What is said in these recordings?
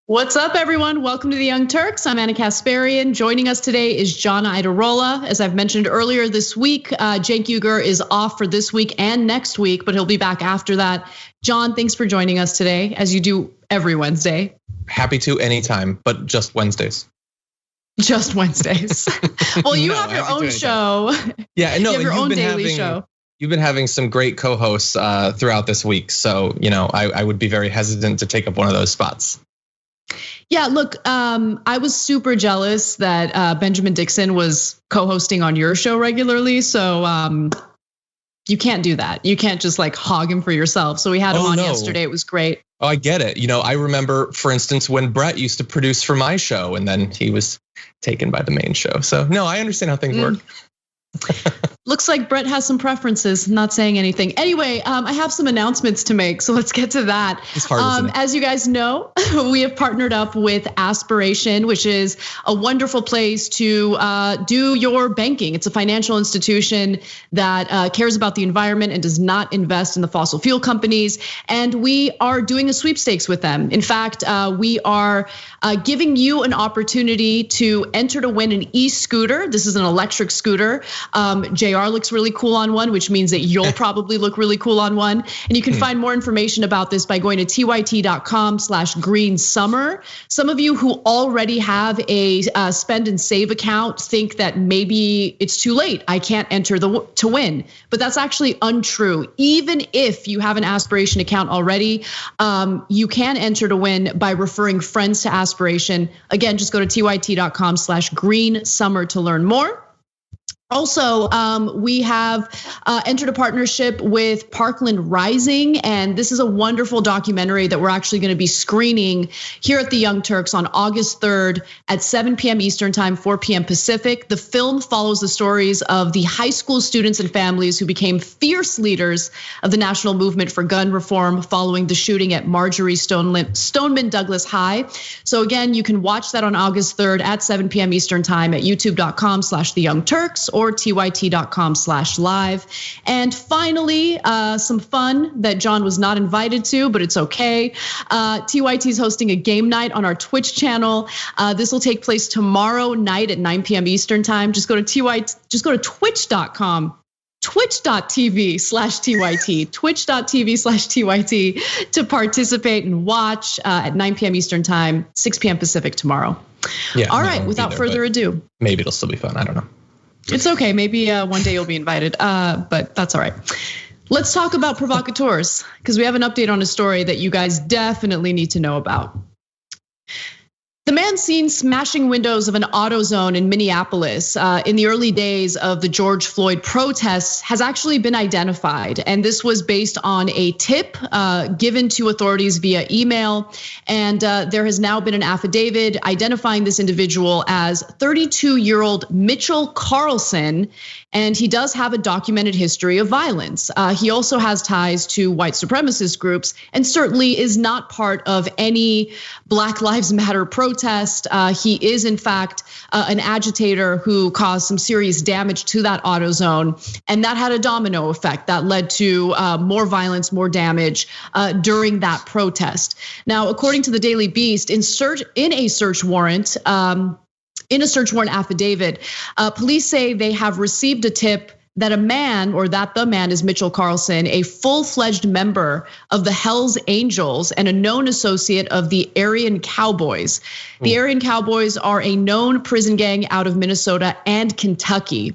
What's up, everyone? Welcome to the Young Turks. I'm Ana Kasparian. Joining us today is John Iadarola. As I've mentioned earlier this week, Cenk Uygur is off for this week and next week, but he'll be back after that. John, thanks for joining us today, as you do every Wednesday. Happy to anytime, but just Wednesdays. Just Wednesdays. Well, you have your own show. Yeah, no, you have your own daily show. You've been having some great co-hosts throughout this week, so I would be very hesitant to take up one of those spots. Yeah, look, I was super jealous that Benjamin Dixon was co-hosting on your show regularly. So you can't do that. You can't just like hog him for yourself. So we had him on yesterday. It was great. Oh, I get it. I remember, for instance, when Brett used to produce for my show and then he was taken by the main show. So no, I understand how things work. Looks like Brett has some preferences, not saying anything. Anyway, I have some announcements to make, so let's get to that. It's hard, as you guys know, we have partnered up with Aspiration, which is a wonderful place to do your banking. It's a financial institution that cares about the environment and does not invest in the fossil fuel companies. And we are doing a sweepstakes with them. In fact, we are giving you an opportunity to enter to win an e-scooter. This is an electric scooter. JR looks really cool on one, which means that you'll probably look really cool on one. And you can find more information about this by going to tyt.com/greensummer. Some of you who already have a spend and save account think that maybe it's too late. I can't enter to win, but that's actually untrue. Even if you have an Aspiration account already, you can enter to win by referring friends to Aspiration. Again, just go to tyt.com/greensummer to learn more. Also, we have entered a partnership with Parkland Rising, and this is a wonderful documentary that we're actually going to be screening here at the Young Turks on August 3rd at 7 p.m. Eastern time, 4 p.m. Pacific. The film follows the stories of the high school students and families who became fierce leaders of the national movement for gun reform following the shooting at Marjorie Stoneman Douglas High. So again, you can watch that on August 3rd at 7 p.m. Eastern time at youtube.com/theyoungturks or tyt.com/live. And finally, some fun that John was not invited to, but it's okay. TYT is hosting a game night on our Twitch channel. This will take place tomorrow night at 9 p.m. Eastern time. Just go to twitch.com. Twitch.tv/TYT, twitch.tv/TYT to participate and watch at 9 p.m. Eastern time, 6 p.m. Pacific tomorrow. Yeah. All right, without further ado. Maybe it'll still be fun, I don't know. It's okay, maybe one day you'll be invited, but that's all right. Let's talk about provocateurs, because we have an update on a story that you guys definitely need to know about. The man seen smashing windows of an AutoZone in Minneapolis in the early days of the George Floyd protests has actually been identified. And this was based on a tip given to authorities via email. And there has now been an affidavit identifying this individual as 32-year-old Mitchell Carlson. And he does have a documented history of violence. He also has ties to white supremacist groups and certainly is not part of any Black Lives Matter protest. He is in fact an agitator who caused some serious damage to that AutoZone. And that had a domino effect that led to more violence, more damage during that protest. Now, according to the Daily Beast, in a search warrant affidavit, police say they have received a tip that the man is Mitchell Carlson, a full-fledged member of the Hells Angels and a known associate of the Aryan Cowboys. The Aryan Cowboys are a known prison gang out of Minnesota and Kentucky.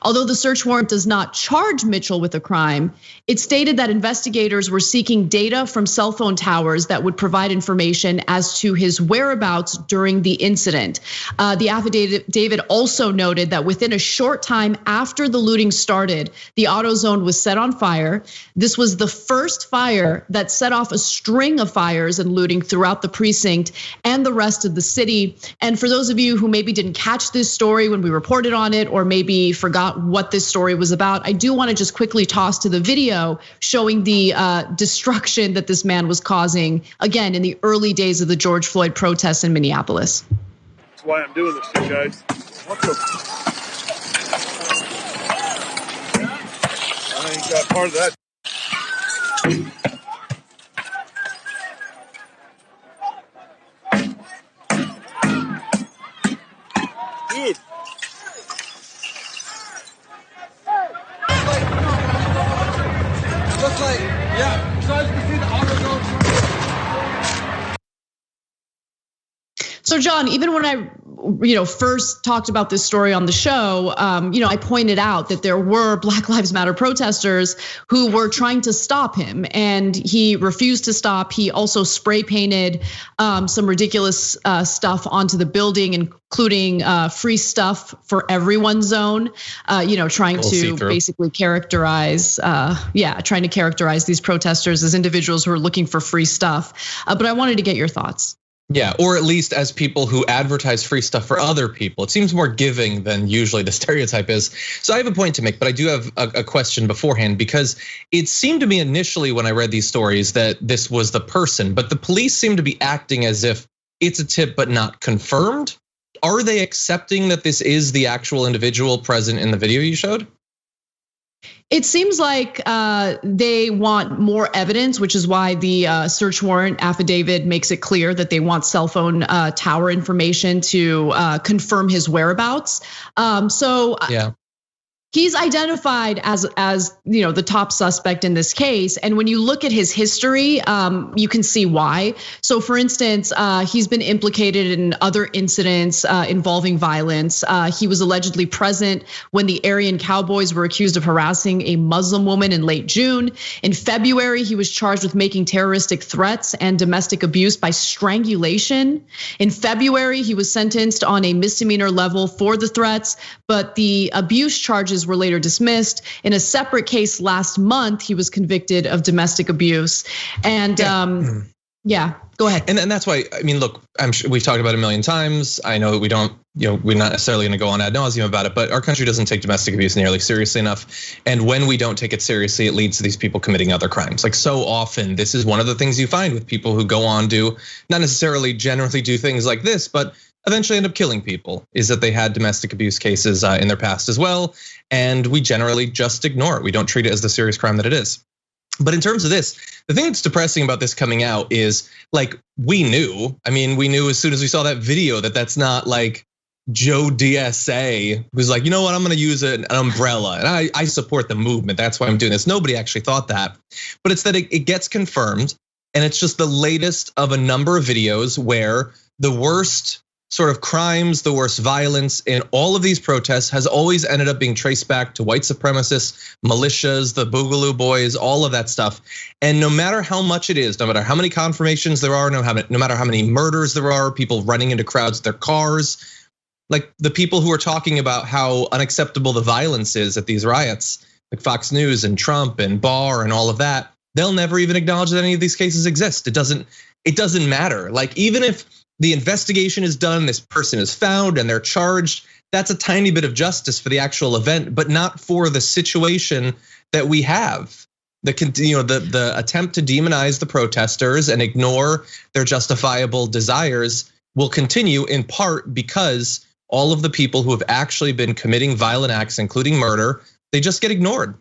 Although the search warrant does not charge Mitchell with a crime, it stated that investigators were seeking data from cell phone towers that would provide information as to his whereabouts during the incident. The affidavit also noted that within a short time after the looting started, the AutoZone was set on fire. This was the first fire that set off a string of fires and looting throughout the precinct and the rest of the city. And for those of you who maybe didn't catch this story when we reported on it, or maybe forgot what this story was about, I do want to just quickly toss to the video showing the destruction that this man was causing, again, in the early days of the George Floyd protests in Minneapolis. That's why I'm doing this to you guys. What the? I ain't got part of that. So John, even when I first talked about this story on the show, I pointed out that there were Black Lives Matter protesters who were trying to stop him, and he refused to stop. He also spray painted some ridiculous stuff onto the building, including free stuff for everyone zone, trying to basically characterize, trying to characterize these protesters as individuals who are looking for free stuff. But I wanted to get your thoughts. Yeah, or at least as people who advertise free stuff for other people. It seems more giving than usually the stereotype is. So I have a point to make, but I do have a question beforehand, because it seemed to me initially when I read these stories that this was the person, but the police seem to be acting as if it's a tip but not confirmed. Are they accepting that this is the actual individual present in the video you showed? It seems like they want more evidence, which is why the search warrant affidavit makes it clear that they want cell phone tower information to confirm his whereabouts. Yeah. He's identified as the top suspect in this case, and when you look at his history, you can see why. So, for instance, he's been implicated in other incidents involving violence. He was allegedly present when the Aryan Cowboys were accused of harassing a Muslim woman in late June. In February, he was charged with making terroristic threats and domestic abuse by strangulation. In February, he was sentenced on a misdemeanor level for the threats, but the abuse charges were later dismissed. In a separate case last month, he was convicted of domestic abuse. And go ahead. And that's why, I mean, look, I'm sure we've talked about it a million times. I know we don't, we're not necessarily gonna go on ad nauseum about it, but our country doesn't take domestic abuse nearly seriously enough. And when we don't take it seriously, it leads to these people committing other crimes. Like so often, this is one of the things you find with people who go on to not necessarily generally do things like this, but eventually end up killing people, is that they had domestic abuse cases in their past as well. And we generally just ignore it. We don't treat it as the serious crime that it is. But in terms of this, the thing that's depressing about this coming out is like, we knew as soon as we saw that video that that's not like Joe DSA who's like, you know what, I'm gonna use an umbrella. And I support the movement, that's why I'm doing this. Nobody actually thought that. But it's that it gets confirmed, and it's just the latest of a number of videos where the worst sort of crimes, the worst violence in all of these protests has always ended up being traced back to white supremacists, militias, the Boogaloo Boys, all of that stuff. And no matter how much it is, no matter how many confirmations there are, no matter how many murders there are, people running into crowds with their cars, like the people who are talking about how unacceptable the violence is at these riots, like Fox News and Trump and Barr and all of that, they'll never even acknowledge that any of these cases exist. It doesn't matter. Like even if the investigation is done, this person is found and they're charged, that's a tiny bit of justice for the actual event, but not for the situation that we have. The attempt to demonize the protesters and ignore their justifiable desires will continue, in part because all of the people who have actually been committing violent acts, including murder, they just get ignored.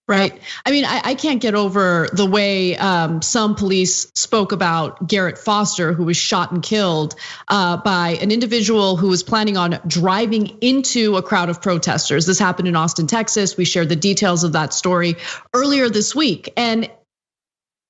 Right. I mean, I can't get over the way some police spoke about Garrett Foster, who was shot and killed by an individual who was planning on driving into a crowd of protesters. This happened in Austin, Texas. We shared the details of that story earlier this week. And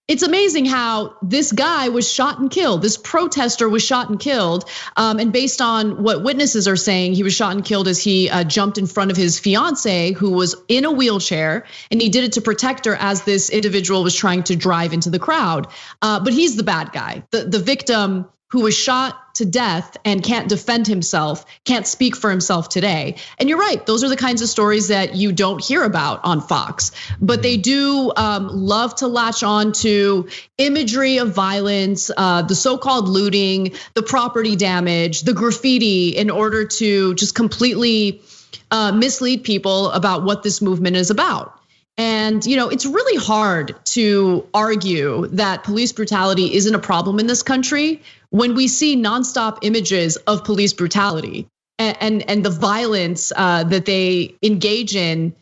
it's amazing how this guy was shot and killed. This protester was shot and killed. And based on what witnesses are saying, he was shot and killed as he jumped in front of his fiance, who was in a wheelchair. And he did it to protect her as this individual was trying to drive into the crowd. But he's the bad guy. The victim who was shot to death and can't defend himself, can't speak for himself today. And you're right, those are the kinds of stories that you don't hear about on Fox. But they do love to latch on to imagery of violence, the so-called looting, the property damage, the graffiti, in order to just completely mislead people about what this movement is about. And it's really hard to argue that police brutality isn't a problem in this country when we see nonstop images of police brutality and the violence that they engage in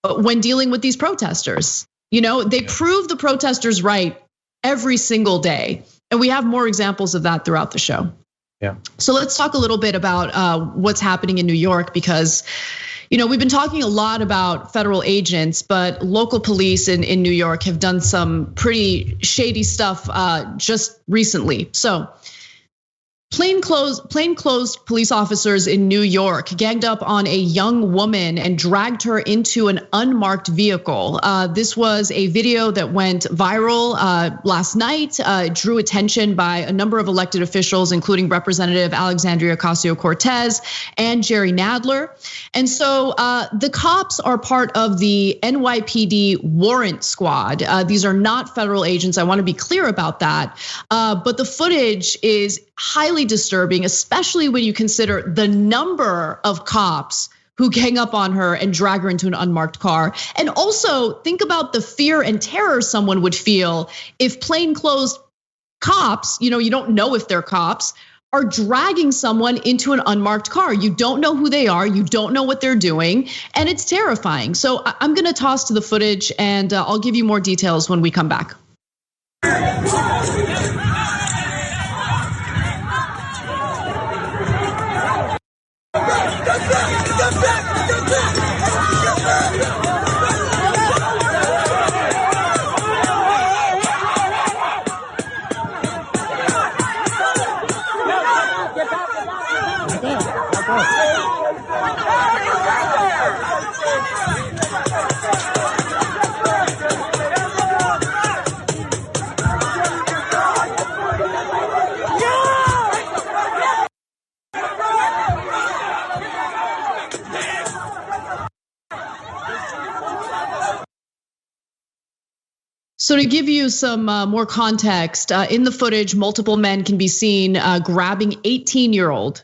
when dealing with these protesters. They prove the protesters right every single day. And we have more examples of that throughout the show. Yeah. So let's talk a little bit about what's happening in New York, because We've been talking a lot about federal agents, but local police in New York have done some pretty shady stuff just recently. So plainclothes police officers in New York ganged up on a young woman and dragged her into an unmarked vehicle. This was a video that went viral last night, drew attention by a number of elected officials, including Representative Alexandria Ocasio-Cortez and Jerry Nadler. And so the cops are part of the NYPD warrant squad. These are not federal agents. I want to be clear about that. But the footage is highly disturbing, especially when you consider the number of cops who gang up on her and drag her into an unmarked car. And also think about the fear and terror someone would feel if plainclothes cops, you don't know if they're cops, are dragging someone into an unmarked car. You don't know who they are, you don't know what they're doing, and it's terrifying. So I'm gonna toss to the footage and I'll give you more details when we come back. So to give you some more context, in the footage, multiple men can be seen grabbing 18-year-old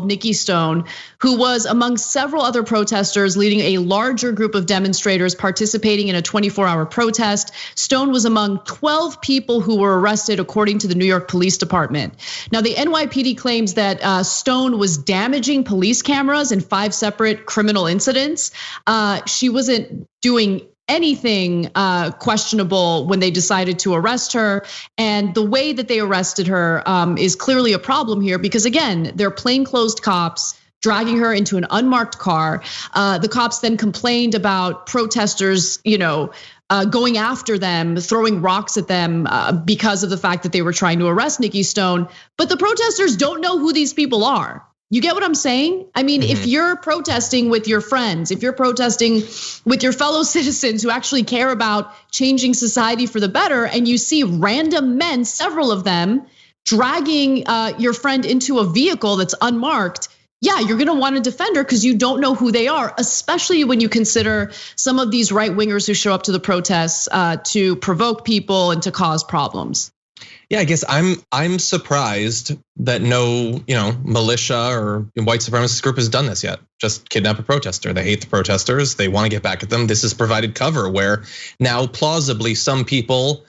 Nikki Stone, who was among several other protesters leading a larger group of demonstrators participating in a 24-hour protest. Stone was among 12 people who were arrested, according to the New York Police Department. Now, the NYPD claims that Stone was damaging police cameras in 5 separate criminal incidents. She wasn't doing anything questionable when they decided to arrest her. And the way that they arrested her is clearly a problem here because again, they're plainclothes cops dragging her into an unmarked car. The cops then complained about protesters, going after them, throwing rocks at them because of the fact that they were trying to arrest Nikki Stone. But the protesters don't know who these people are. You get what I'm saying? I mean, if you're protesting with your friends, if you're protesting with your fellow citizens who actually care about changing society for the better, and you see random men, several of them, dragging your friend into a vehicle that's unmarked, yeah, you're gonna wanna defend her because you don't know who they are, especially when you consider some of these right wingers who show up to the protests to provoke people and to cause problems. Yeah, I guess I'm surprised that no, militia or white supremacist group has done this yet. Just kidnap a protester. They hate the protesters. They want to get back at them. This has provided cover where now plausibly some people,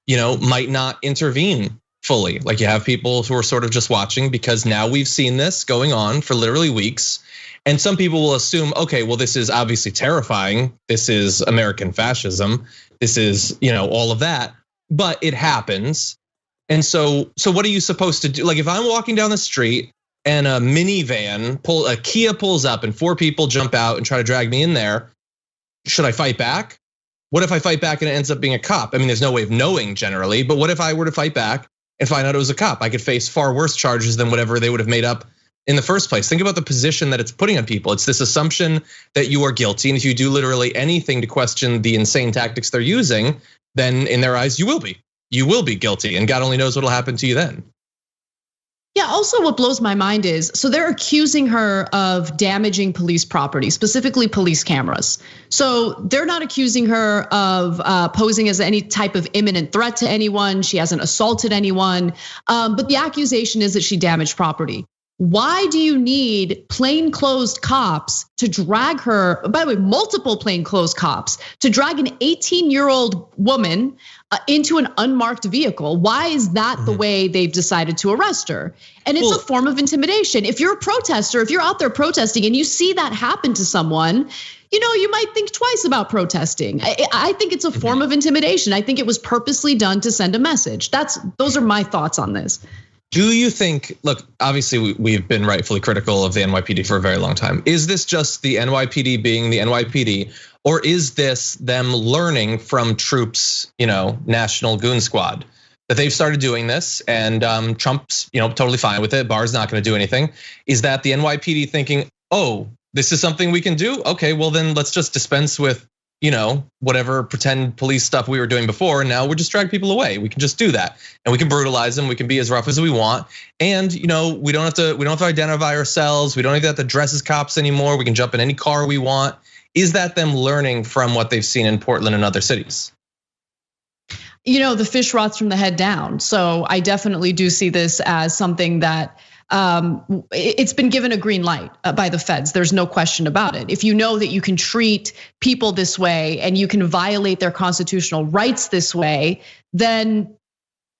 might not intervene fully. Like you have people who are sort of just watching because now we've seen this going on for literally weeks. And some people will assume, okay, well, this is obviously terrifying. This is American fascism. This is, all of that, but it happens. And so what are you supposed to do? Like if I'm walking down the street and a minivan, a Kia pulls up and 4 people jump out and try to drag me in there, should I fight back? What if I fight back and it ends up being a cop? I mean, there's no way of knowing generally, but what if I were to fight back and find out it was a cop? I could face far worse charges than whatever they would have made up in the first place. Think about the position that it's putting on people. It's this assumption that you are guilty, and if you do literally anything to question the insane tactics they're using, then in their eyes, you will be. You will be guilty, and God only knows what'll happen to you then. Yeah, also what blows my mind is, so they're accusing her of damaging police property, specifically police cameras. So they're not accusing her of posing as any type of imminent threat to anyone. She hasn't assaulted anyone, but the accusation is that she damaged property. Why do you need plainclothes cops to drag her? By the way, multiple plainclothes cops to drag an 18-year-old woman into an unmarked vehicle? Why is that the way they've decided to arrest her? And it's a form of intimidation. If you're a protester, if you're out there protesting and you see that happen to someone, you might think twice about protesting. I think it's a form of intimidation. I think it was purposely done to send a message. Those are my thoughts on this. Do you think, look, obviously we've been rightfully critical of the NYPD for a very long time. Is this just the NYPD being the NYPD, or is this them learning from troops, National Goon Squad? That they've started doing this and Trump's, totally fine with it. Barr's not gonna do anything. Is that the NYPD thinking, oh, this is something we can do? Okay, well then let's just dispense with, whatever pretend police stuff we were doing before. And now we'll just drag people away. We can just do that. And we can brutalize them. We can be as rough as we want. And we don't have to identify ourselves. We don't even have to dress as cops anymore. We can jump in any car we want. Is that them learning from what they've seen in Portland and other cities? The fish rots from the head down. So I definitely do see this as something that it's been given a green light by the feds. There's no question about it. If you know that you can treat people this way and you can violate their constitutional rights this way, then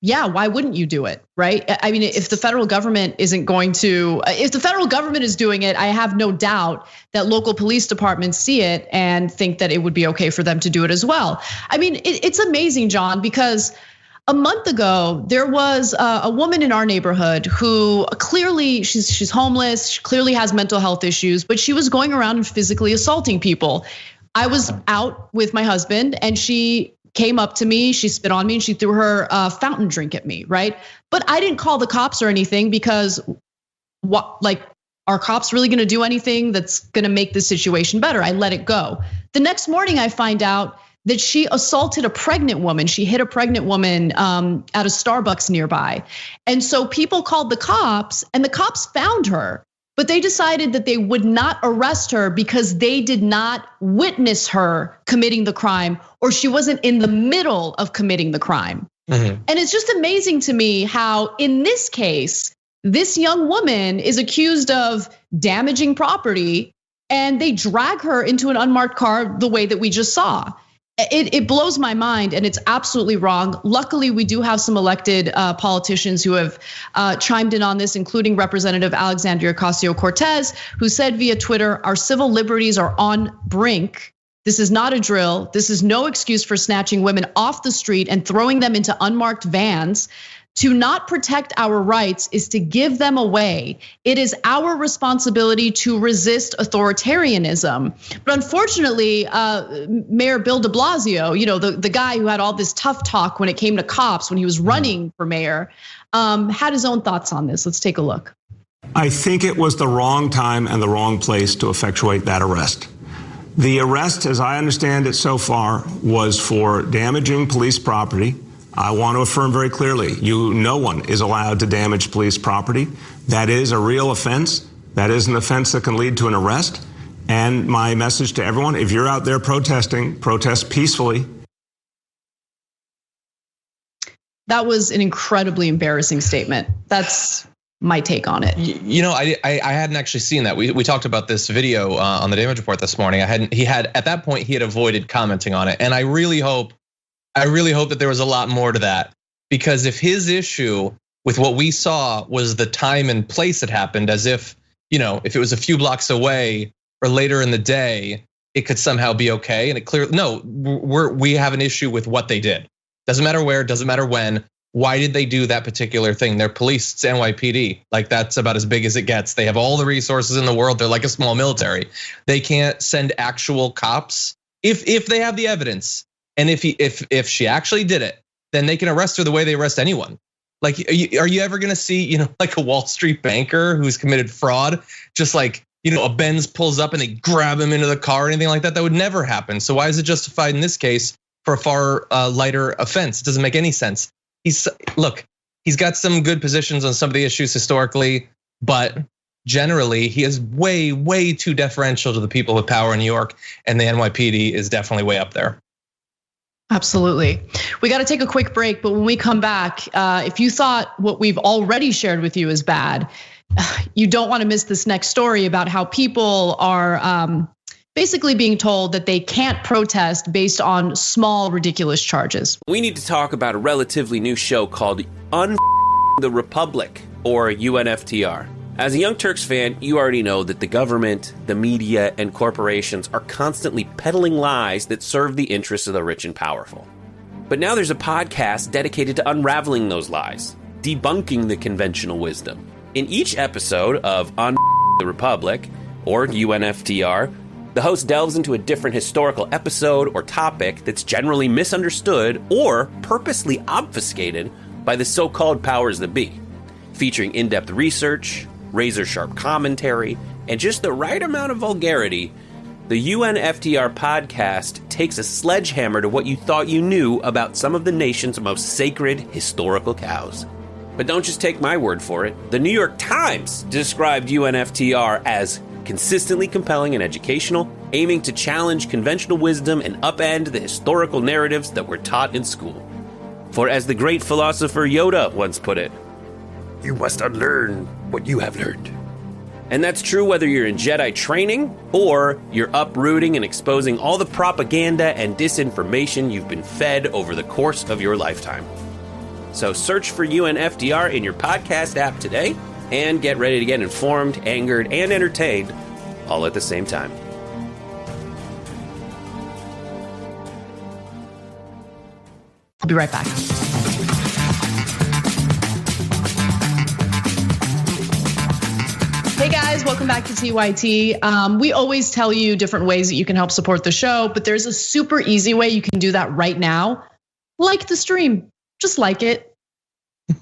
yeah, why wouldn't you do it, right? I mean, if the federal government isn't going to, if the federal government is doing it, I have no doubt that local police departments see it and think that it would be okay for them to do it as well. I mean, it's amazing, John, because a month ago, there was a woman in our neighborhood who clearly she's homeless, she clearly has mental health issues, but she was going around and physically assaulting people. I was out with my husband and she came up to me, she spit on me and she threw her fountain drink at me, right? But I didn't call the cops or anything because are cops really gonna do anything that's gonna make the situation better? I let it go. The next morning I find out that she assaulted a pregnant woman. She hit a pregnant woman at a Starbucks nearby. And so people called the cops and the cops found her, but they decided that they would not arrest her because they did not witness her committing the crime or she wasn't in the middle of committing the crime. Mm-hmm. And it's just amazing to me how in this case, this young woman is accused of damaging property and they drag her into an unmarked car the way that we just saw. It blows my mind and it's absolutely wrong. Luckily, we do have some elected politicians who have chimed in on this, including Representative Alexandria Ocasio-Cortez, who said via Twitter, our civil liberties are on brink. This is not a drill. This is no excuse for snatching women off the street and throwing them into unmarked vans. To not protect our rights is to give them away. It is our responsibility to resist authoritarianism. But unfortunately, Mayor Bill de Blasio, the guy who had all this tough talk when it came to cops when he was running for mayor, had his own thoughts on this. Let's take a look. I think it was the wrong time and the wrong place to effectuate that arrest. The arrest, as I understand it so far, was for damaging police property. I want to affirm very clearly, no one is allowed to damage police property. That is a real offense. That is an offense that can lead to an arrest. And my message to everyone, if you're out there protesting, protest peacefully. That was an incredibly embarrassing statement. That's my take on it. I hadn't actually seen that. We talked about this video on the Damage Report this morning. At that point, he had avoided commenting on it. And I really hope that there was a lot more to that, because if his issue with what we saw was the time and place it happened, as if it was a few blocks away or later in the day, it could somehow be okay. And it clearly, no, we have an issue with what they did. Doesn't matter where, doesn't matter when. Why did they do that particular thing? They're police, it's NYPD. Like that's about as big as it gets. They have all the resources in the world. They're like a small military. They can't send actual cops if they have the evidence. And if she actually did it, then they can arrest her the way they arrest anyone. Like, are you ever gonna see, like a Wall Street banker who's committed fraud, just like, a Benz pulls up and they grab him into the car or anything like that? That would never happen. So why is it justified in this case for a far lighter offense? It doesn't make any sense. He's got some good positions on some of the issues historically, but generally he is way, way too deferential to the people with power in New York, and the NYPD is definitely way up there. Absolutely. We got to take a quick break, but when we come back, if you thought what we've already shared with you is bad, you don't want to miss this next story about how people are basically being told that they can't protest based on small, ridiculous charges. We need to talk about a relatively new show called the Republic, or UNFTR. As a Young Turks fan, you already know that the government, the media, and corporations are constantly peddling lies that serve the interests of the rich and powerful. But now there's a podcast dedicated to unraveling those lies. debunking the conventional wisdom. In each episode of On the Republic, or UNFTR, the host delves into a different historical episode or topic that's generally misunderstood or purposely obfuscated by the so-called powers that be, featuring in-depth research, razor-sharp commentary, and just the right amount of vulgarity. The UNFTR podcast takes a sledgehammer to what you thought you knew about some of the nation's most sacred historical cows. But don't just take my word for it. The New York Times described UNFTR as consistently compelling and educational, aiming to challenge conventional wisdom and upend the historical narratives that were taught in school. For as the great philosopher Yoda once put it, you must unlearn what you have learned. And that's true whether you're in Jedi training or you're uprooting and exposing all the propaganda and disinformation you've been fed over the course of your lifetime. So search for UNFTR in your podcast app today and get ready to get informed, angered, and entertained all at the same time. I'll be right back. Hey guys, welcome back to TYT. We always tell you different ways that you can help support the show, but there's a super easy way you can do that right now. Like the stream, just like it.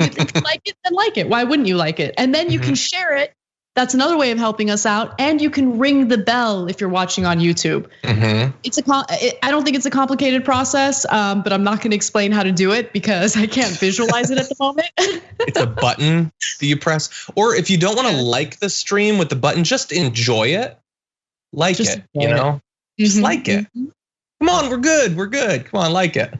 If you like it, then like it. Why wouldn't you like it? And then you can share it. That's another way of helping us out. And you can ring the bell if you're watching on YouTube. I don't think it's a complicated process, but I'm not going to explain how to do it because I can't visualize it at the moment. It's a button that you press. Or if you don't want to like the stream with the button, just enjoy it. Just like it. Come on, we're good. Come on, like it.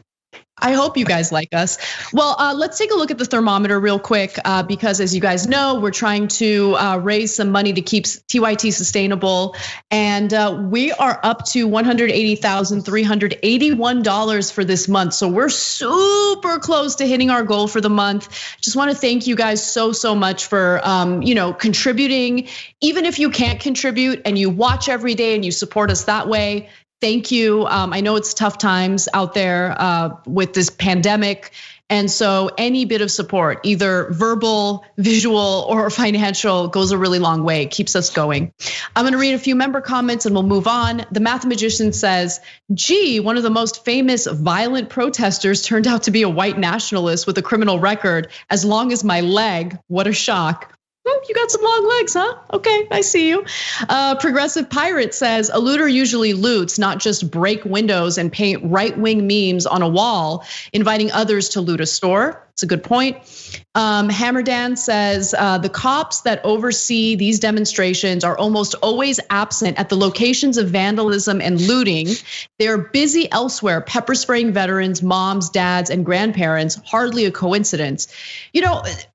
I hope you guys like us. Well, let's take a look at the thermometer real quick because as you guys know, we're trying to raise some money to keep TYT sustainable. And we are up to $180,381 for this month. So we're super close to hitting our goal for the month. Just want to thank you guys so much for contributing. Even if you can't contribute and you watch every day and you support us that way, thank you. I know it's tough times out there with this pandemic. And so any bit of support, either verbal, visual, or financial, goes a really long way. It keeps us going. I'm gonna read a few member comments and we'll move on. The Math Magician says, gee, one of the most famous violent protesters turned out to be a white nationalist with a criminal record as long as my leg. What a shock. You got some long legs, huh? Okay, I see you. Progressive Pirate says, a looter usually loots, not just break windows and paint right-wing memes on a wall, inviting others to loot a store. It's a good point. Hammerdan says, the cops that oversee these demonstrations are almost always absent at the locations of vandalism and looting. They're busy elsewhere, pepper spraying veterans, moms, dads, and grandparents. Hardly a coincidence.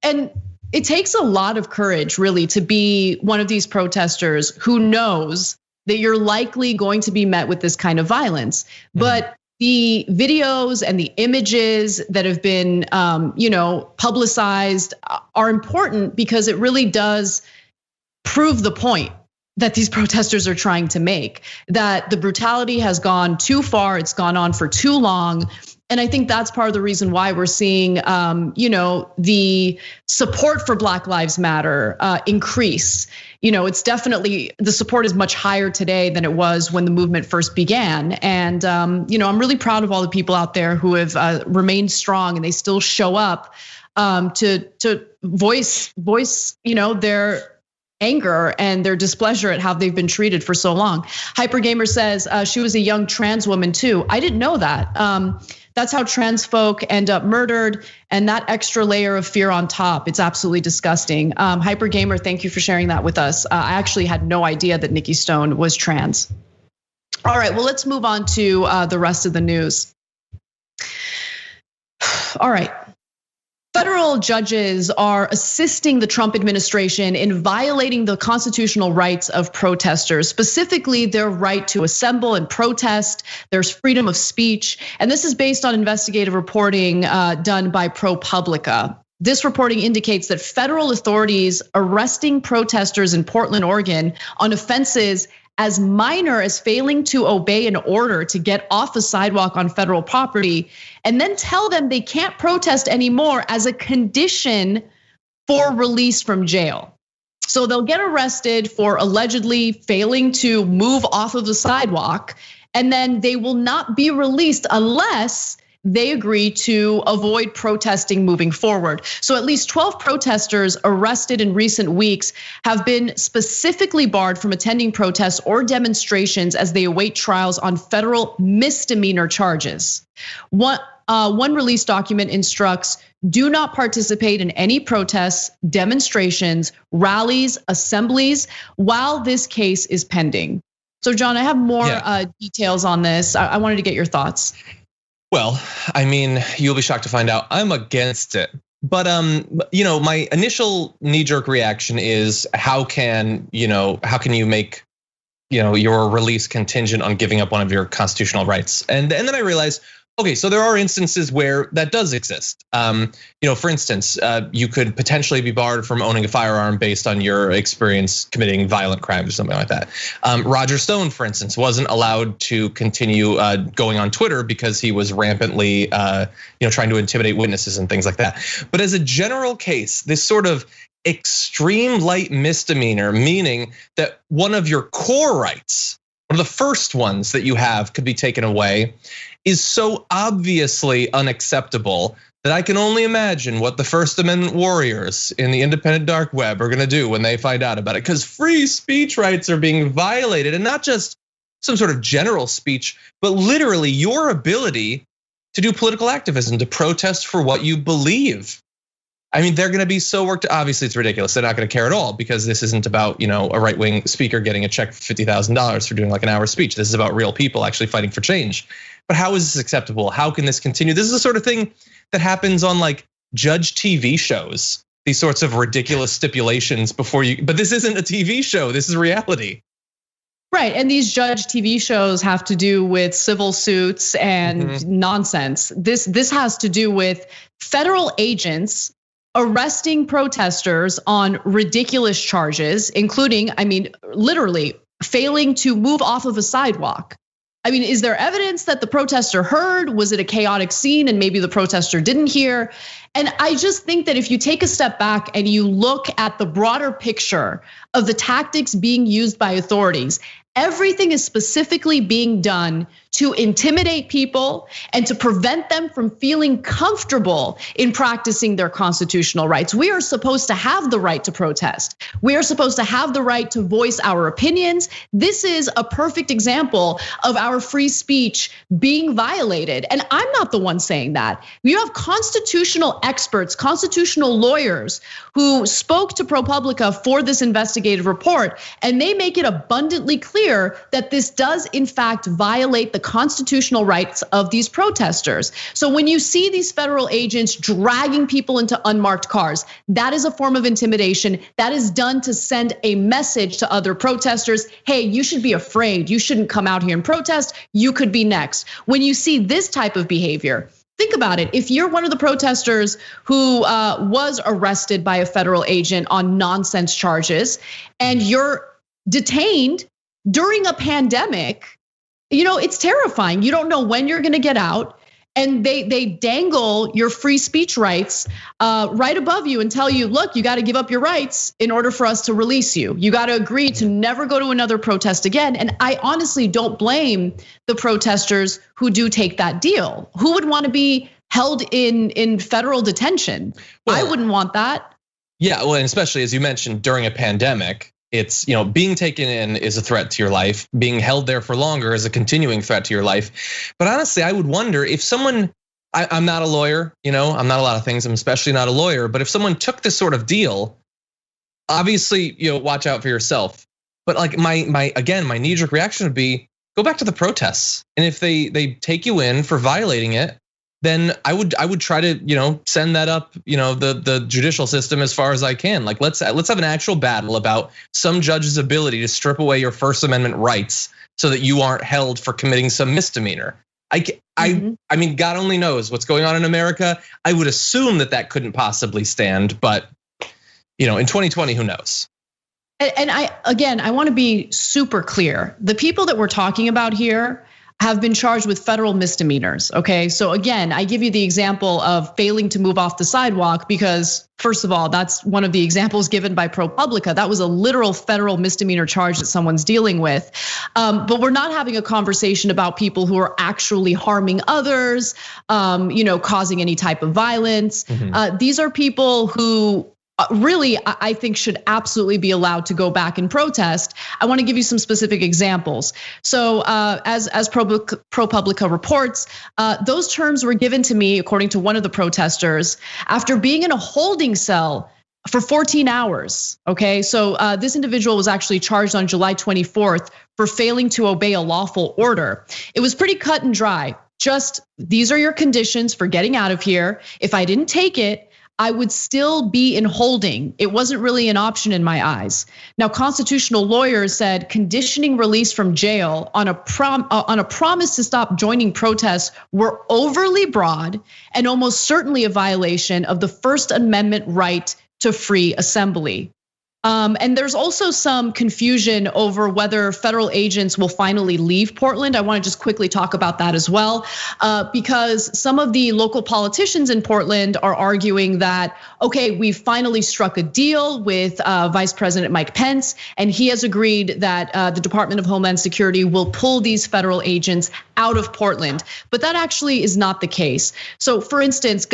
And it takes a lot of courage, really, to be one of these protesters who knows that you're likely going to be met with this kind of violence. But the videos and the images that have been, publicized are important because it really does prove the point that these protesters are trying to make, that the brutality has gone too far, it's gone on for too long. And I think that's part of the reason why we're seeing, the support for Black Lives Matter increase. It's definitely, the support is much higher today than it was when the movement first began. And, I'm really proud of all the people out there who have remained strong and they still show up to voice, their anger and their displeasure at how they've been treated for so long. Hypergamer says she was a young trans woman too. I didn't know that. That's how trans folk end up murdered, and that extra layer of fear on top, it's absolutely disgusting. Hypergamer, thank you for sharing that with us. I actually had no idea that Nikki Stone was trans. All right, well, let's move on to the rest of the news. All right. Federal judges are assisting the Trump administration in violating the constitutional rights of protesters, specifically their right to assemble and protest. There's freedom of speech. And this is based on investigative reporting done by ProPublica. This reporting indicates that federal authorities arresting protesters in Portland, Oregon on offenses as minor as failing to obey an order to get off a sidewalk on federal property, and then tell them they can't protest anymore as a condition for release from jail. So they'll get arrested for allegedly failing to move off of the sidewalk, and then they will not be released unless they agree to avoid protesting moving forward. So at least 12 protesters arrested in recent weeks have been specifically barred from attending protests or demonstrations as they await trials on federal misdemeanor charges. One release document instructs, do not participate in any protests, demonstrations, rallies, assemblies while this case is pending. So John, I have more details on this. I wanted to get your thoughts. Well, I mean, you'll be shocked to find out I'm against it. But my initial knee-jerk reaction is how can you make your release contingent on giving up one of your constitutional rights? And then I realized, okay, so there are instances where that does exist. For instance, you could potentially be barred from owning a firearm based on your experience committing violent crimes or something like that. Roger Stone, for instance, wasn't allowed to continue going on Twitter because he was rampantly, trying to intimidate witnesses and things like that. But as a general case, this sort of extreme light misdemeanor, meaning that one of your core rights, one of the first ones that you have, could be taken away, is so obviously unacceptable that I can only imagine what the First Amendment warriors in the independent dark web are gonna do when they find out about it. Because free speech rights are being violated, and not just some sort of general speech, but literally your ability to do political activism, to protest for what you believe. I mean, they're gonna be so worked. Obviously, it's ridiculous. They're not gonna care at all because this isn't about a right-wing speaker getting a check for $50,000 for doing like an hour speech. This is about real people actually fighting for change. But how is this acceptable? How can this continue? This is the sort of thing that happens on like judge TV shows. These sorts of ridiculous stipulations but this isn't a TV show, this is reality. Right, and these judge TV shows have to do with civil suits and nonsense. This has to do with federal agents arresting protesters on ridiculous charges, including, literally failing to move off of a sidewalk. Is there evidence that the protester heard? Was it a chaotic scene and maybe the protester didn't hear? And I just think that if you take a step back and you look at the broader picture of the tactics being used by authorities, everything is specifically being done to intimidate people and to prevent them from feeling comfortable in practicing their constitutional rights. We are supposed to have the right to protest. We are supposed to have the right to voice our opinions. This is a perfect example of our free speech being violated. And I'm not the one saying that. You have constitutional experts, constitutional lawyers who spoke to ProPublica for this investigative report, and they make it abundantly clear that this does in fact violate the constitutional rights of these protesters. So when you see these federal agents dragging people into unmarked cars, that is a form of intimidation. That is done to send a message to other protesters. Hey, you should be afraid. You shouldn't come out here and protest. You could be next. When you see this type of behavior, think about it. If you're one of the protesters who was arrested by a federal agent on nonsense charges and you're detained during a pandemic, it's terrifying. You don't know when you're gonna get out, and they dangle your free speech rights right above you and tell you, look, you gotta give up your rights in order for us to release you. You gotta agree to never go to another protest again. And I honestly don't blame the protesters who do take that deal. Who would wanna be held in federal detention? Well, I wouldn't want that. Yeah, well, and especially as you mentioned, during a pandemic, it's, being taken in is a threat to your life. Being held there for longer is a continuing threat to your life. But honestly, I would wonder if someone, I'm not a lawyer, I'm not a lot of things, I'm especially not a lawyer. But if someone took this sort of deal, obviously, watch out for yourself. But like my knee-jerk reaction would be, go back to the protests. And if they take you in for violating it, then I would try to send that up the judicial system as far as I can. Like let's have an actual battle about some judge's ability to strip away your First Amendment rights so that you aren't held for committing some misdemeanor. I mean, God only knows what's going on in America. I would assume that couldn't possibly stand, but in 2020, who knows? And I want to be super clear. The people that we're talking about here have been charged with federal misdemeanors, okay? So again, I give you the example of failing to move off the sidewalk because, first of all, that's one of the examples given by ProPublica. That was a literal federal misdemeanor charge that someone's dealing with. But we're not having a conversation about people who are actually harming others, causing any type of violence. These are people who really, I think should absolutely be allowed to go back and protest. I want to give you some specific examples. So as ProPublica reports, those terms were given to me, according to one of the protesters, after being in a holding cell for 14 hours, okay? So this individual was actually charged on July 24th for failing to obey a lawful order. It was pretty cut and dry. Just, these are your conditions for getting out of here. If I didn't take it, I would still be in holding. It wasn't really an option in my eyes. Now, constitutional lawyers said conditioning release from jail on a promise to stop joining protests were overly broad and almost certainly a violation of the First Amendment right to free assembly. And there's also some confusion over whether federal agents will finally leave Portland. I want to just quickly talk about that as well, because some of the local politicians in Portland are arguing that, okay, we've finally struck a deal with Vice President Mike Pence, and he has agreed that the Department of Homeland Security will pull these federal agents out of Portland. But that actually is not the case. So for instance,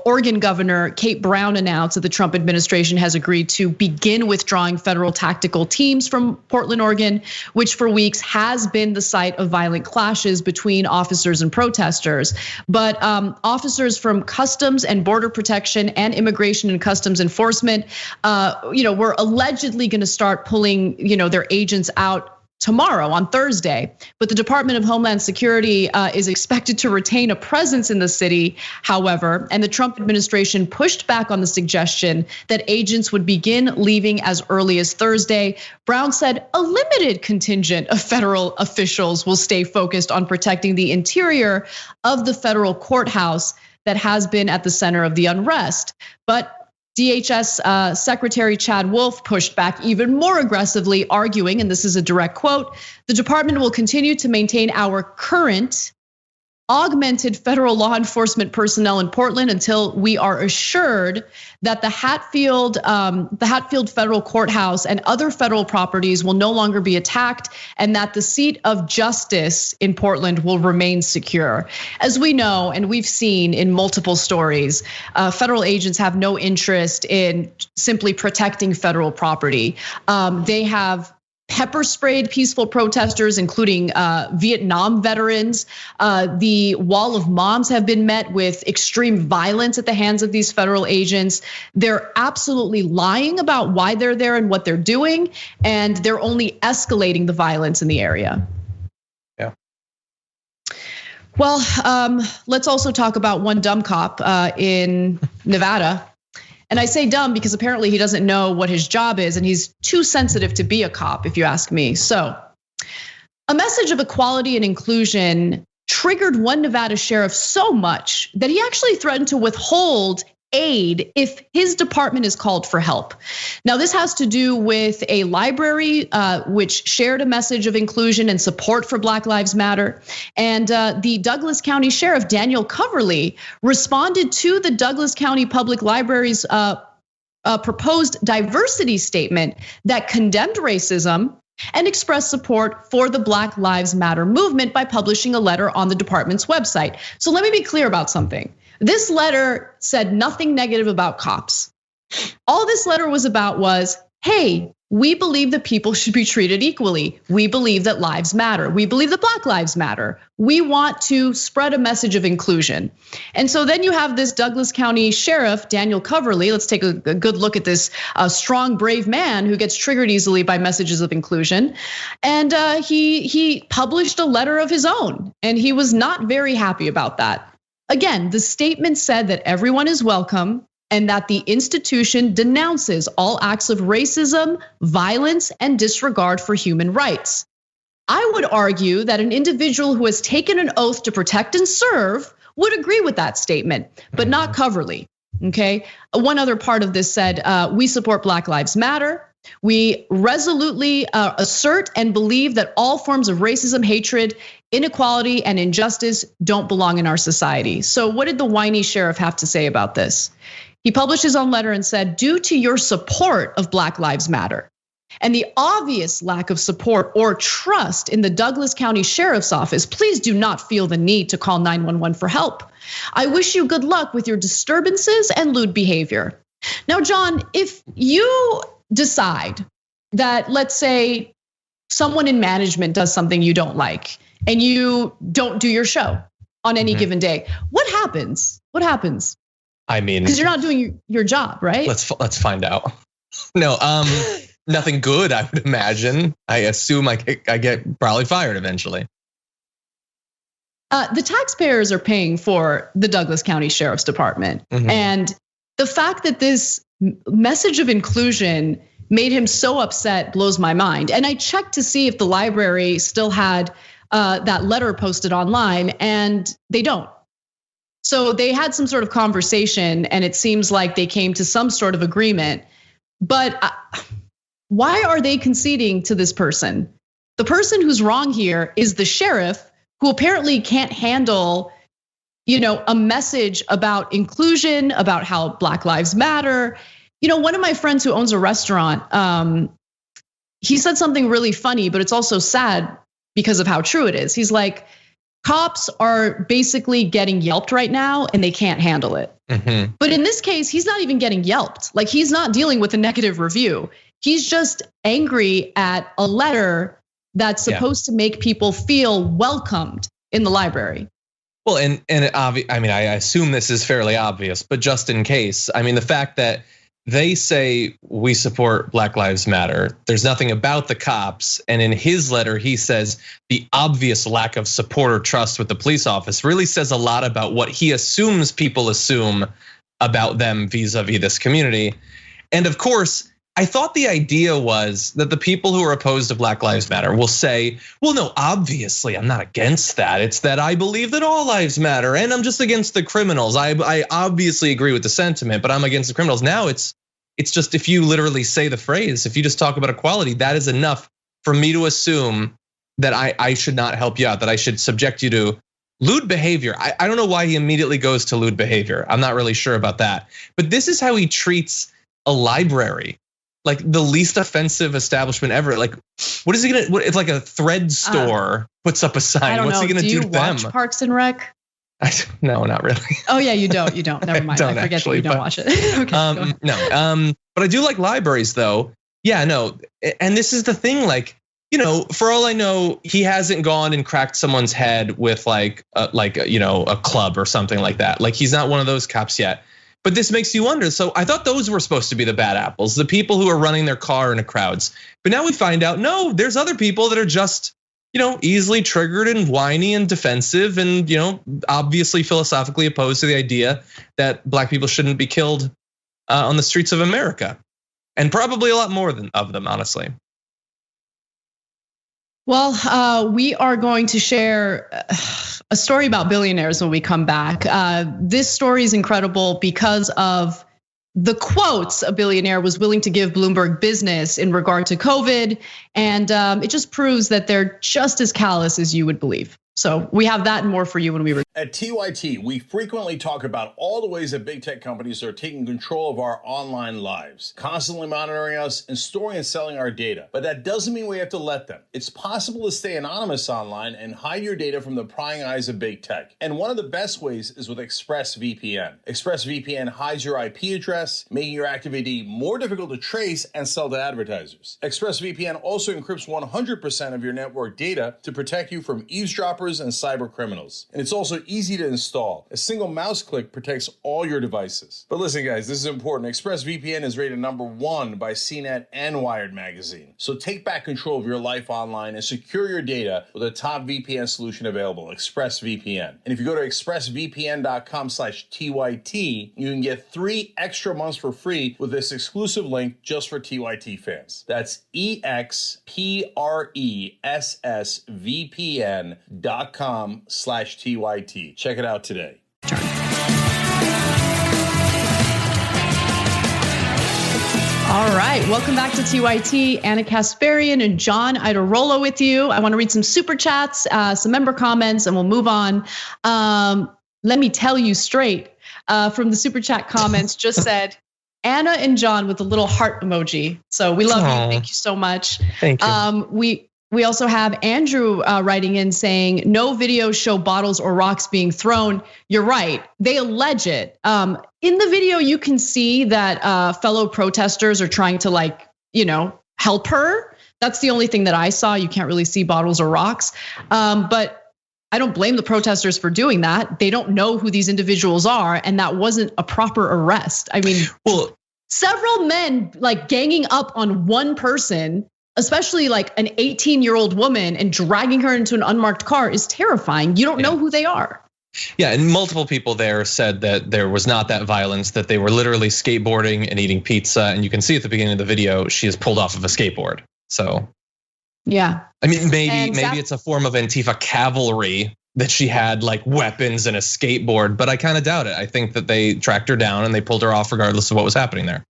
Oregon Governor Kate Brown announced that the Trump administration has agreed to begin withdrawing federal tactical teams from Portland, Oregon, which for weeks has been the site of violent clashes between officers and protesters. But officers from Customs and Border Protection and Immigration and Customs Enforcement, were allegedly going to start pulling, their agents out tomorrow on Thursday, but the Department of Homeland Security is expected to retain a presence in the city, however, and the Trump administration pushed back on the suggestion that agents would begin leaving as early as Thursday. Brown said a limited contingent of federal officials will stay focused on protecting the interior of the federal courthouse that has been at the center of the unrest. But DHS Secretary Chad Wolf pushed back even more aggressively, arguing, and this is a direct quote, the department will continue to maintain our current augmented federal law enforcement personnel in Portland until we are assured that the Hatfield Federal Courthouse and other federal properties will no longer be attacked and that the seat of justice in Portland will remain secure. As we know, and we've seen in multiple stories, federal agents have no interest in simply protecting federal property. They have pepper sprayed peaceful protesters, including Vietnam veterans. The Wall of Moms have been met with extreme violence at the hands of these federal agents. They're absolutely lying about why they're there and what they're doing, and they're only escalating the violence in the area. Yeah. Well, let's also talk about one dumb cop in Nevada. And I say dumb because apparently he doesn't know what his job is and he's too sensitive to be a cop, if you ask me. So a message of equality and inclusion triggered one Nevada sheriff so much that he actually threatened to withhold aid if his department is called for help. Now, this has to do with a library which shared a message of inclusion and support for Black Lives Matter. And the Douglas County Sheriff, Daniel Coverly, responded to the Douglas County Public Library's proposed diversity statement that condemned racism and expressed support for the Black Lives Matter movement by publishing a letter on the department's website. So let me be clear about something. This letter said nothing negative about cops. All this letter was about was, hey, we believe that people should be treated equally. We believe that lives matter. We believe that Black lives matter. We want to spread a message of inclusion. And so then you have this Douglas County Sheriff, Daniel Coverly. Let's take a good look at this strong, brave man who gets triggered easily by messages of inclusion. And he published a letter of his own, and he was not very happy about that. Again, the statement said that everyone is welcome and that the institution denounces all acts of racism, violence, and disregard for human rights. I would argue that an individual who has taken an oath to protect and serve would agree with that statement, but not Coverly, okay? One other part of this said, we support Black Lives Matter. We resolutely assert and believe that all forms of racism, hatred, inequality, and injustice don't belong in our society. So what did the whiny sheriff have to say about this? He published his own letter and said, due to your support of Black Lives Matter and the obvious lack of support or trust in the Douglas County Sheriff's Office, please do not feel the need to call 911 for help. I wish you good luck with your disturbances and lewd behavior. Now, John, if you decide that, let's say, someone in management does something you don't like and you don't do your show on any given day, what happens? What happens? I mean, because you're not doing your job, right? Let's find out. No, nothing good, I would imagine. I assume I get probably fired eventually. The taxpayers are paying for the Douglas County Sheriff's Department. And the fact that this message of inclusion made him so upset blows my mind. And I checked to see if the library still had that letter posted online, and they don't. So they had some sort of conversation, and it seems like they came to some sort of agreement. But why are they conceding to this person? The person who's wrong here is the sheriff, who apparently can't handle, a message about inclusion, about how Black Lives Matter. One of my friends who owns a restaurant, he said something really funny, but it's also sad because of how true it is. He's like, cops are basically getting yelped right now and they can't handle it. But in this case, he's not even getting yelped. Like, he's not dealing with a negative review. He's just angry at a letter that's supposed to make people feel welcomed in the library. Well, and I assume this is fairly obvious, but just in case, the fact that they say we support Black Lives Matter, there's nothing about the cops, and in his letter he says the obvious lack of support or trust with the police office really says a lot about what he assumes people assume about them vis-a-vis this community. And of course, I thought the idea was that the people who are opposed to Black Lives Matter will say, well, no, obviously I'm not against that. It's that I believe that all lives matter and I'm just against the criminals. I obviously agree with the sentiment, but I'm against the criminals. Now it's just, if you literally say the phrase, if you just talk about equality, that is enough for me to assume that I should not help you out, that I should subject you to lewd behavior. I don't know why he immediately goes to lewd behavior. I'm not really sure about that. But this is how he treats a library. Like the least offensive establishment ever. Like, what is he gonna? If like a thread store puts up a sign, what's he gonna do to them? Do you watch Parks and Rec? No, not really. Oh yeah, you don't. Never mind. I forget that you don't watch it. Okay. No. But I do like libraries though. Yeah, no. And this is the thing. Like, for all I know, he hasn't gone and cracked someone's head with like a club or something like that. Like, he's not one of those cops yet. But this makes you wonder. So I thought those were supposed to be the bad apples, the people who are running their car into crowds. But now we find out, no, there's other people that are just, easily triggered and whiny and defensive and, obviously philosophically opposed to the idea that Black people shouldn't be killed on the streets of America. And probably a lot more of them, honestly. Well, we are going to share a story about billionaires when we come back. This story is incredible because of the quotes a billionaire was willing to give Bloomberg Business in regard to COVID. And it just proves that they're just as callous as you would believe. So we have that and more for you when we return. At TYT, we frequently talk about all the ways that big tech companies are taking control of our online lives, constantly monitoring us and storing and selling our data. But that doesn't mean we have to let them. It's possible to stay anonymous online and hide your data from the prying eyes of big tech. And one of the best ways is with ExpressVPN. ExpressVPN hides your IP address, making your activity more difficult to trace and sell to advertisers. ExpressVPN also encrypts 100% of your network data to protect you from eavesdroppers and cyber criminals. And it's also easy to install. A single mouse click protects all your devices. But listen, guys, this is important. ExpressVPN is rated #1 by CNET and Wired magazine. So take back control of your life online and secure your data with a top VPN solution available, ExpressVPN. And if you go to expressvpn.com/TYT, you can get 3 extra months for free with this exclusive link just for TYT fans. That's expressvpn.com/TYT. Check it out today. All right. right, welcome back to TYT. Ana Kasparian and John Iadarola with you. I want to read some super chats, some member comments, and we'll move on. Let me tell you straight from the super chat comments just said, Anna and John with a little heart emoji. So we love you. Thank you so much. Thank you. We also have Andrew writing in saying, no videos show bottles or rocks being thrown. You're right, they allege it. In the video, you can see that fellow protesters are trying to help her. That's the only thing that I saw. You can't really see bottles or rocks. But I don't blame the protesters for doing that. They don't know who these individuals are, and that wasn't a proper arrest. I mean, several men ganging up on one person, especially like an 18-year-old woman, and dragging her into an unmarked car is terrifying. You don't know who they are. Yeah, and multiple people there said that there was not that violence, that they were literally skateboarding and eating pizza. And you can see at the beginning of the video, she is pulled off of a skateboard. So, yeah. I mean, maybe it's a form of Antifa cavalry that she had like weapons and a skateboard, but I kind of doubt it. I think that they tracked her down and they pulled her off regardless of what was happening there.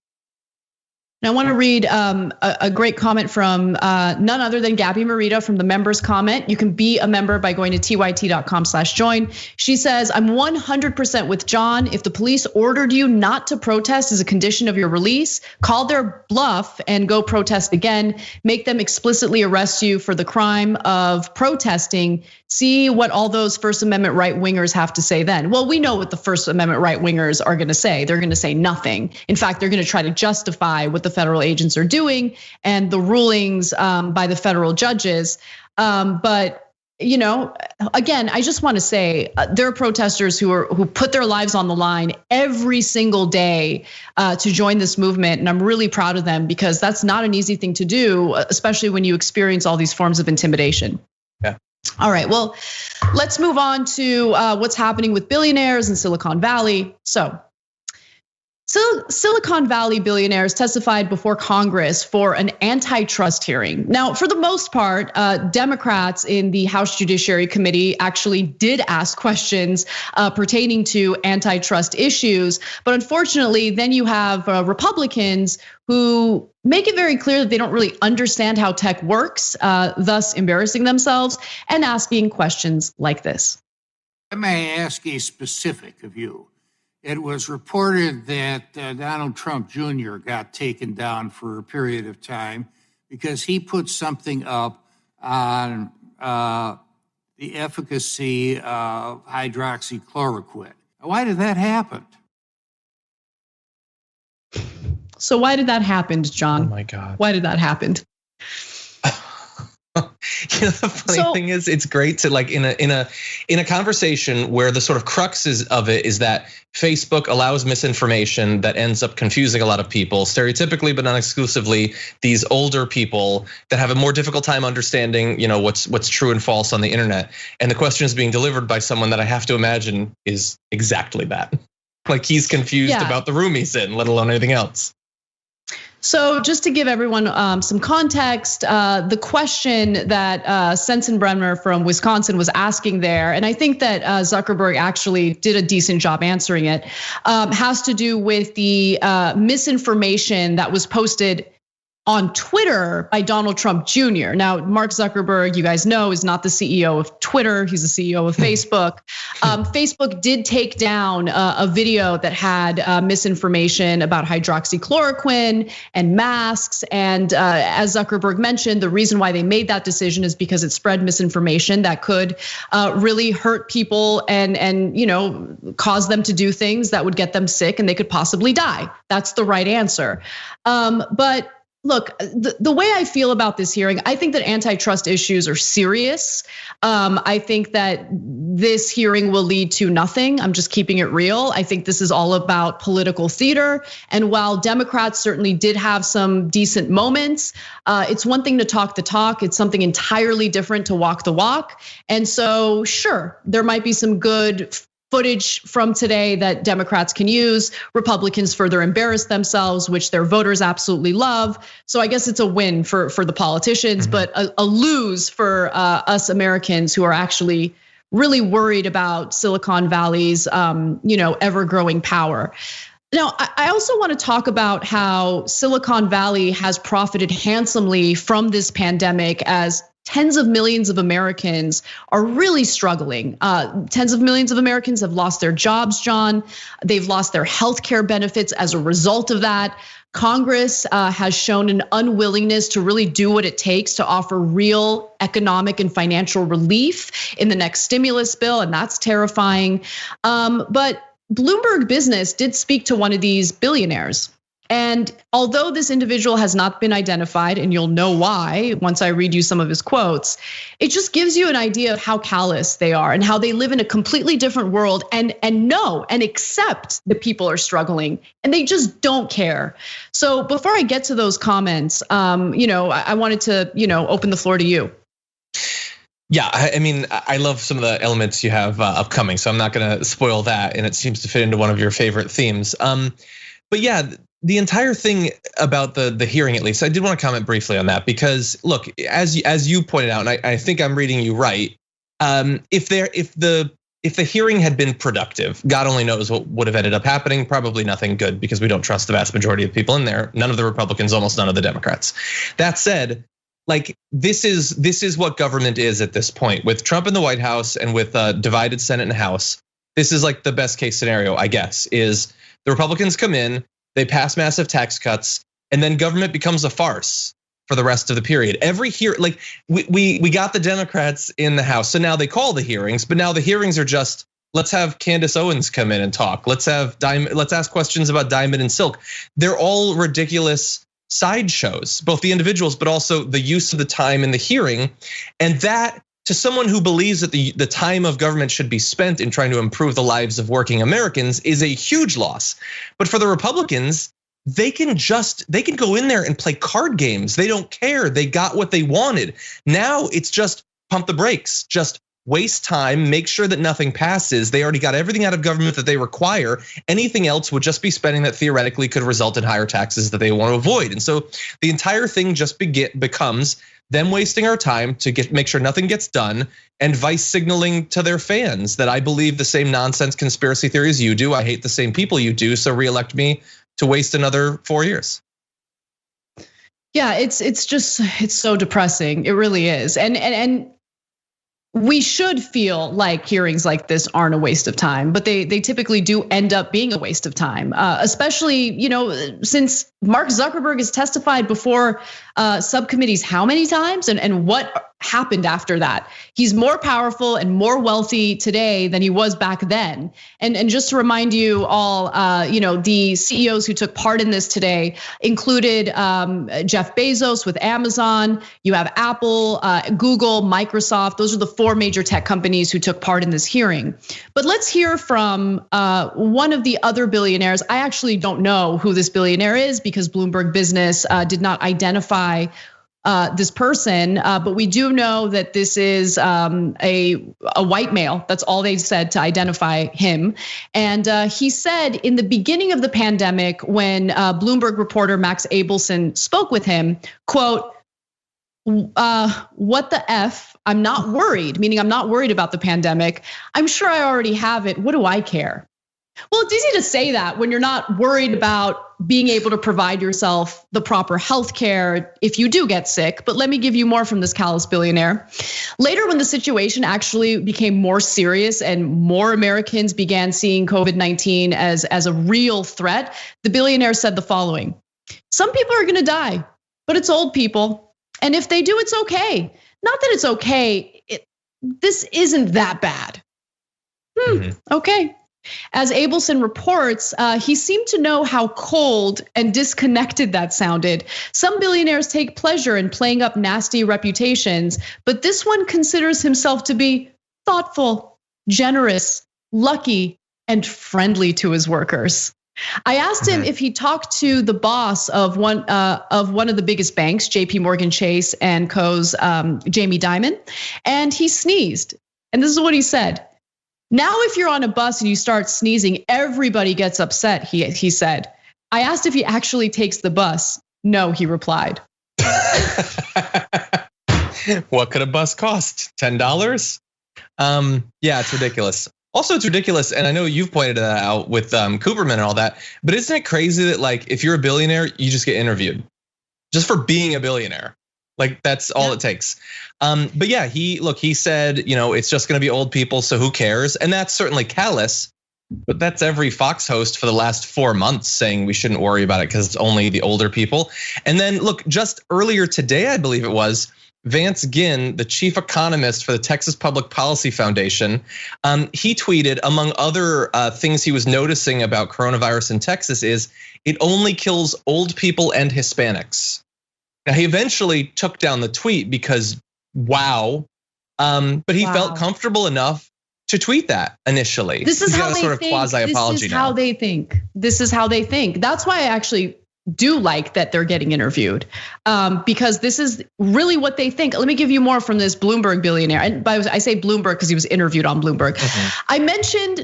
And I want to read a great comment from none other than Gabby Marita from the members comment. You can be a member by going to tyt.com/join. She says, I'm 100% with John. If the police ordered you not to protest as a condition of your release, call their bluff and go protest again. Make them explicitly arrest you for the crime of protesting. See what all those First Amendment right wingers have to say then. Well, we know what the First Amendment right wingers are going to say. They're going to say nothing. In fact, they're going to try to justify what the federal agents are doing and the rulings by the federal judges. But again, I just want to say there are protesters who put their lives on the line every single day to join this movement, and I'm really proud of them because that's not an easy thing to do, especially when you experience all these forms of intimidation. Yeah. All right, well, let's move on to what's happening with billionaires in Silicon Valley. So Silicon Valley billionaires testified before Congress for an antitrust hearing. Now, for the most part, Democrats in the House Judiciary Committee actually did ask questions pertaining to antitrust issues. But unfortunately, then you have Republicans who make it very clear that they don't really understand how tech works, thus embarrassing themselves and asking questions like this. May I ask a specific of you? It was reported that Donald Trump Jr. got taken down for a period of time because he put something up on the efficacy of hydroxychloroquine. Why did that happen? So why did that happen, John? Oh my God. Why did that happen? The funny thing is, it's great to in a conversation where the sort of crux of it is that Facebook allows misinformation that ends up confusing a lot of people, stereotypically but not exclusively. These older people that have a more difficult time understanding, what's true and false on the internet. And the question is being delivered by someone that I have to imagine is exactly that. Like he's confused about the room he's in, let alone anything else. So just to give everyone some context, the question that Sensenbrenner from Wisconsin was asking there, and I think that Zuckerberg actually did a decent job answering it, has to do with the misinformation that was posted on Twitter by Donald Trump Jr. Now, Mark Zuckerberg, you guys know, is not the CEO of Twitter. He's the CEO of Facebook. Facebook did take down a video that had misinformation about hydroxychloroquine and masks. And as Zuckerberg mentioned, the reason why they made that decision is because it spread misinformation that could really hurt people and cause them to do things that would get them sick and they could possibly die. That's the right answer. But look, the way I feel about this hearing, I think that antitrust issues are serious. I think that this hearing will lead to nothing. I'm just keeping it real. I think this is all about political theater. And while Democrats certainly did have some decent moments, it's one thing to talk the talk. It's something entirely different to walk the walk. And so, sure, there might be some good footage from today that Democrats can use. Republicans further embarrass themselves, which their voters absolutely love. So I guess it's a win for the politicians, but a lose for us Americans who are actually really worried about Silicon Valley's ever-growing power. Now, I also want to talk about how Silicon Valley has profited handsomely from this pandemic as tens of millions of Americans are really struggling. Tens of millions of Americans have lost their jobs, John. They've lost their healthcare benefits as a result of that. Congress has shown an unwillingness to really do what it takes to offer real economic and financial relief in the next stimulus bill, and that's terrifying. But Bloomberg Business did speak to one of these billionaires. And although this individual has not been identified, and you'll know why once I read you some of his quotes, it just gives you an idea of how callous they are and how they live in a completely different world and know and accept that people are struggling and they just don't care. So before I get to those comments, I wanted to, open the floor to you. Yeah, I mean, I love some of the elements you have upcoming, so I'm not going to spoil that, and it seems to fit into one of your favorite themes. But yeah, the entire thing about the hearing, at least, I did want to comment briefly on that because, look, as you pointed out, and I think I'm reading you right, if the hearing had been productive, God only knows what would have ended up happening. Probably nothing good because we don't trust the vast majority of people in there. None of the Republicans, almost none of the Democrats. That said, like this is what government is at this point with Trump in the White House and with a divided Senate and House. This is like the best case scenario, I guess, is the Republicans come in, they pass massive tax cuts, and then government becomes a farce for the rest of the period. Like we got the Democrats in the House, so now they call the hearings, but now the hearings are just let's have Candace Owens come in and talk. Let's ask questions about Diamond and Silk. They're all ridiculous sideshows, both the individuals, but also the use of the time in the hearing. And that, to someone who believes that the time of government should be spent in trying to improve the lives of working Americans, is a huge loss. But for the Republicans, they can go in there and play card games. They don't care. They got what they wanted. Now it's just pump the brakes, just waste time, make sure that nothing passes. They already got everything out of government that they require. Anything else would just be spending that theoretically could result in higher taxes that they want to avoid. And so the entire thing just becomes them wasting our time to make sure nothing gets done, and vice signaling to their fans that I believe the same nonsense conspiracy theories you do. I hate the same people you do, so reelect me to waste another 4 years. Yeah, it's so depressing. It really is. And we should feel like hearings like this aren't a waste of time, but they typically do end up being a waste of time, especially, since Mark Zuckerberg has testified before subcommittees how many times and what happened after that. He's more powerful and more wealthy today than he was back then. And just to remind you all, the CEOs who took part in this today included Jeff Bezos with Amazon. You have Apple, Google, Microsoft. Those are the 4 major tech companies who took part in this hearing. But let's hear from one of the other billionaires. I actually don't know who this billionaire is because Bloomberg Business did not identify this person, but we do know that this is a white male. That's all they said to identify him. And he said in the beginning of the pandemic, when Bloomberg reporter Max Abelson spoke with him, quote, "What the F? I'm not worried," meaning I'm not worried about the pandemic. "I'm sure I already have it. What do I care?" Well, it's easy to say that when you're not worried about being able to provide yourself the proper health care if you do get sick. But let me give you more from this callous billionaire. Later, when the situation actually became more serious and more Americans began seeing COVID-19 as a real threat, the billionaire said the following: "Some people are gonna die, but it's old people. And if they do, it's okay. Not that it's okay, this isn't that bad." Okay. As Abelson reports, he seemed to know how cold and disconnected that sounded. Some billionaires take pleasure in playing up nasty reputations, but this one considers himself to be thoughtful, generous, lucky, and friendly to his workers. I asked him if he talked to the boss of one of the biggest banks, JP Morgan Chase and Co.'s Jamie Dimon, and he sneezed. And this is what he said: "Now, if you're on a bus and you start sneezing, everybody gets upset," he said. I asked if he actually takes the bus. "No," he replied. What could a bus cost? $10? Yeah, it's ridiculous. Also, it's ridiculous, and I know you've pointed that out with Cooperman and all that, but isn't it crazy that like if you're a billionaire, you just get interviewed just for being a billionaire? Like that's all it takes. But yeah, he said, it's just going to be old people, so who cares? And that's certainly callous, but that's every Fox host for the last 4 months saying we shouldn't worry about it because it's only the older people. And then look, just earlier today, I believe it was, Vance Ginn, the chief economist for the Texas Public Policy Foundation, he tweeted, among other things he was noticing about coronavirus in Texas, is it only kills old people and Hispanics. Now, he eventually took down the tweet because, wow, but he felt comfortable enough to tweet that initially. This is how they sort of think. quasi-apology This is now. how they think. This is how they think. That's why I actually do like that they're getting interviewed, because this is really what they think. Let me give you more from this Bloomberg billionaire. And I say Bloomberg because he was interviewed on Bloomberg. I mentioned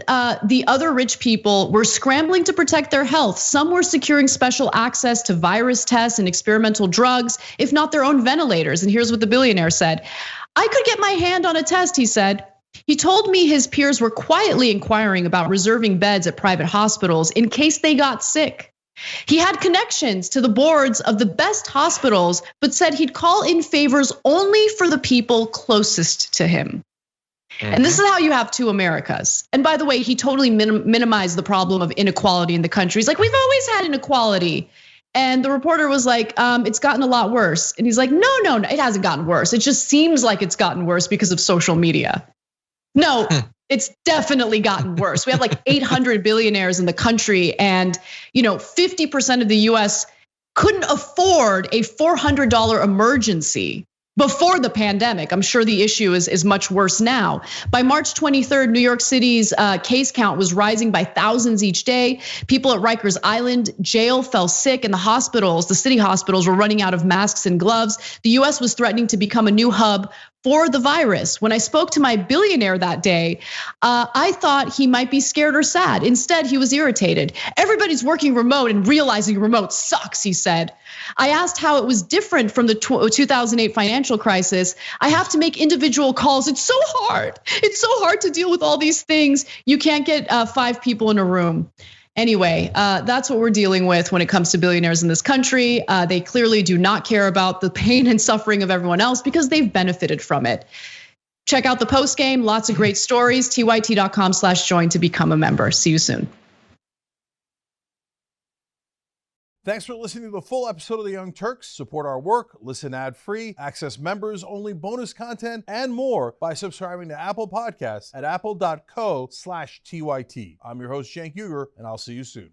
the other rich people were scrambling to protect their health. Some were securing special access to virus tests and experimental drugs, if not their own ventilators. And here's what the billionaire said. I could get my hand on a test, he said. He told me his peers were quietly inquiring about reserving beds at private hospitals in case they got sick. He had connections to the boards of the best hospitals, but said he'd call in favors only for the people closest to him. And this is how you have two Americas. And by the way, he totally minimized the problem of inequality in the country. He's like, we've always had inequality. And the reporter was like, it's gotten a lot worse. And he's like, no, it hasn't gotten worse. It just seems like it's gotten worse because of social media. No, it's definitely gotten worse. We have like 800 billionaires in the country, and 50% of the US couldn't afford a $400 emergency before the pandemic. I'm sure the issue is much worse now. By March 23rd, New York City's case count was rising by thousands each day. People at Rikers Island jail fell sick, and the city hospitals were running out of masks and gloves. The US was threatening to become a new hub for the virus. When I spoke to my billionaire that day, I thought he might be scared or sad. Instead, he was irritated. Everybody's working remote and realizing remote sucks, he said. I asked how it was different from the 2008 financial crisis. I have to make individual calls. It's so hard. It's so hard to deal with all these things. You can't get 5 people in a room. Anyway, that's what we're dealing with when it comes to billionaires in this country. They clearly do not care about the pain and suffering of everyone else because they've benefited from it. Check out the post game, lots of great stories, tyt.com/join to become a member. See you soon. Thanks for listening to the full episode of the Young Turks. Support our work, listen ad-free, access members-only bonus content, and more by subscribing to Apple Podcasts at apple.co/TYT. I'm your host, Cenk Uygur, and I'll see you soon.